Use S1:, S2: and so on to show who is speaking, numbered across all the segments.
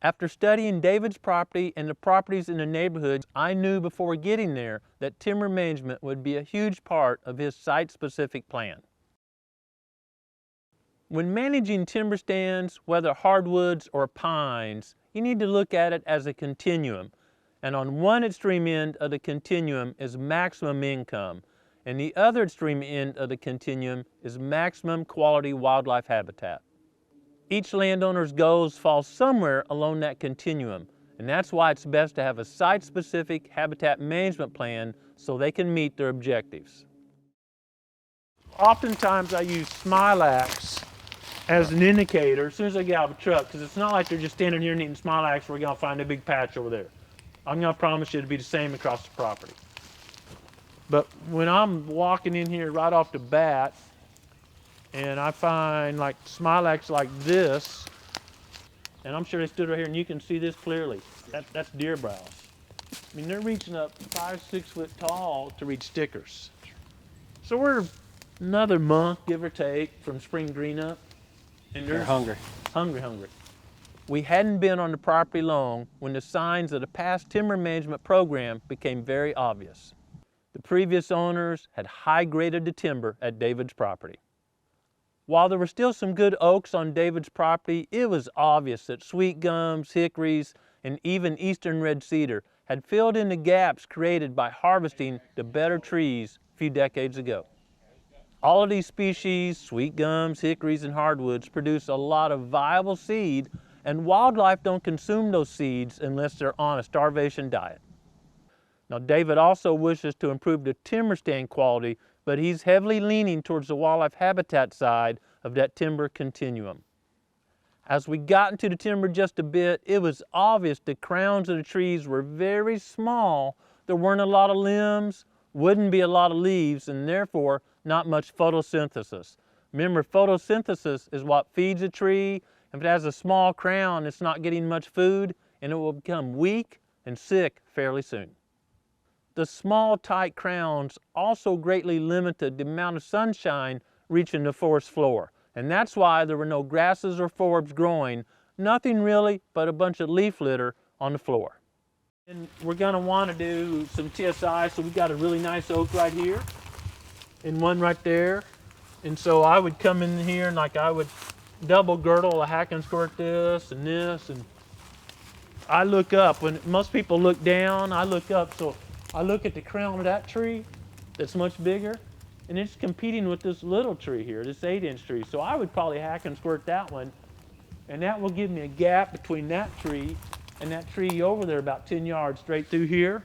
S1: After studying David's property and the properties in the neighborhoods, I knew before getting there that timber management would be a huge part of his site-specific plan. When managing timber stands, whether hardwoods or pines, you need to look at it as a continuum. And on one extreme end of the continuum is maximum income, and the other extreme end of the continuum is maximum quality wildlife habitat. Each landowner's goals fall somewhere along that continuum, and that's why it's best to have a site-specific habitat management plan so they can meet their objectives. Oftentimes I use Smilax as an indicator as soon as I get out of the truck, because it's not like they're just standing here and eating Smilax, we're going to find a big patch over there. I'm going to promise you it'll be the same across the property. But when I'm walking in here right off the bat, and I find like Smilax like this, and I'm sure they stood right here and you can see this clearly. That's deer browse. I mean, they're reaching up 5-6 foot tall to reach stickers. So we're another month, give or take, from spring green up. And
S2: they're hungry.
S1: Hungry. We hadn't been on the property long when the signs of the past timber management program became very obvious. The previous owners had high-graded the timber at David's property. While there were still some good oaks on David's property, it was obvious that sweet gums, hickories, and even eastern red cedar had filled in the gaps created by harvesting the better trees a few decades ago. All of these species, sweet gums, hickories, and hardwoods, produce a lot of viable seed, and wildlife don't consume those seeds unless they're on a starvation diet. Now, David also wishes to improve the timber stand quality, but he's heavily leaning towards the wildlife habitat side of that timber continuum. As we got into the timber just a bit, it was obvious the crowns of the trees were very small. There weren't a lot of limbs, wouldn't be a lot of leaves, and therefore not much photosynthesis. Remember, photosynthesis is what feeds a tree. If it has a small crown, it's not getting much food, and it will become weak and sick fairly soon. The small, tight crowns also greatly limited the amount of sunshine reaching the forest floor, and that's why there were no grasses or forbs growing, nothing really but a bunch of leaf litter on the floor. And we're going to want to do some TSI, so we've got a really nice oak right here, and one right there. And so I would come in here and like I would double girdle a hack and squirt this, and I look up. When most people look down, I look up, so I look at the crown of that tree that's much bigger, and it's competing with this little tree here, this 8-inch tree. So I would probably hack and squirt that one, and that will give me a gap between that tree and that tree over there about 10 yards straight through here.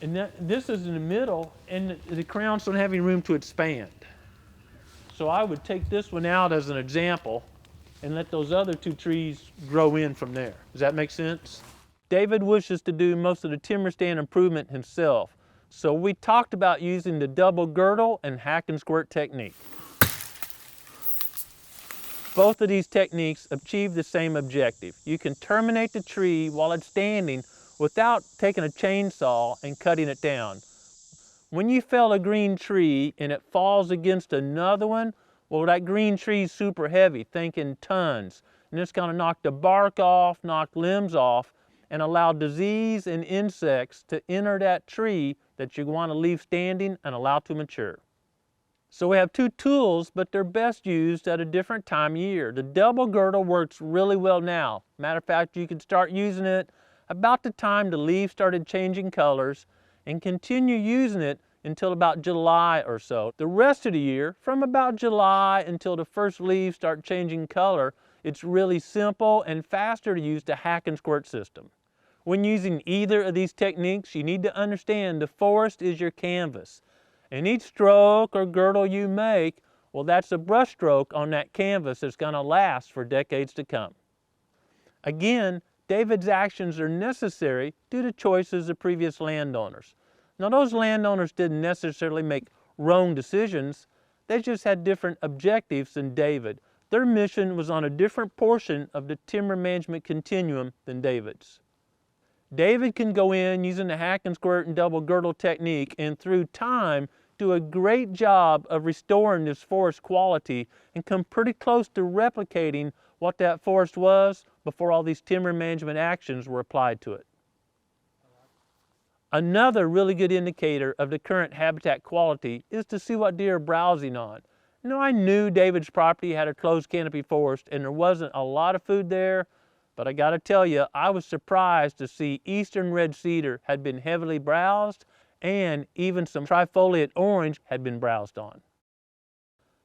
S1: And this is in the middle, and the crowns don't have any room to expand. So I would take this one out as an example and let those other two trees grow in from there. Does that make sense? David wishes to do most of the timber stand improvement himself, so we talked about using the double girdle and hack and squirt technique. Both of these techniques achieve the same objective. You can terminate the tree while it's standing without taking a chainsaw and cutting it down. When you fell a green tree and it falls against another one, well, that green tree is super heavy, think in tons, and it's going to knock the bark off, knock limbs off, and allow disease and insects to enter that tree that you want to leave standing and allow to mature. So we have two tools, but they're best used at a different time of year. The double girdle works really well now. Matter of fact, you can start using it about the time the leaves started changing colors and continue using it until about July or so. The rest of the year, from about July until the first leaves start changing color, it's really simple and faster to use the hack and squirt system. When using either of these techniques, you need to understand the forest is your canvas. And each stroke or girdle you make, well, that's a brush stroke on that canvas that's going to last for decades to come. Again, David's actions are necessary due to choices of previous landowners. Now, those landowners didn't necessarily make wrong decisions. They just had different objectives than David. Their mission was on a different portion of the timber management continuum than David's. David can go in using the hack and squirt and double girdle technique and through time do a great job of restoring this forest quality and come pretty close to replicating what that forest was before all these timber management actions were applied to it. Another really good indicator of the current habitat quality is to see what deer are browsing on. You know, I knew David's property had a closed canopy forest and there wasn't a lot of food there, but I gotta tell you, I was surprised to see eastern red cedar had been heavily browsed and even some trifoliate orange had been browsed on.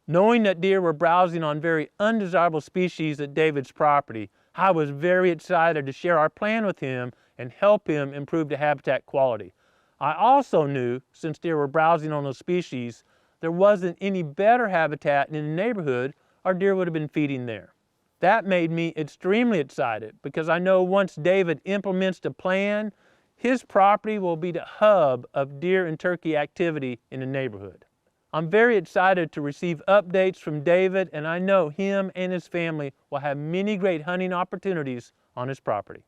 S1: Knowing that deer were browsing on very undesirable species at David's property, I was very excited to share our plan with him and help him improve the habitat quality. I also knew, since deer were browsing on those species, there wasn't any better habitat in the neighborhood or deer would have been feeding there. That made me extremely excited because I know once David implements the plan, his property will be the hub of deer and turkey activity in the neighborhood. I'm very excited to receive updates from David, and I know him and his family will have many great hunting opportunities on his property.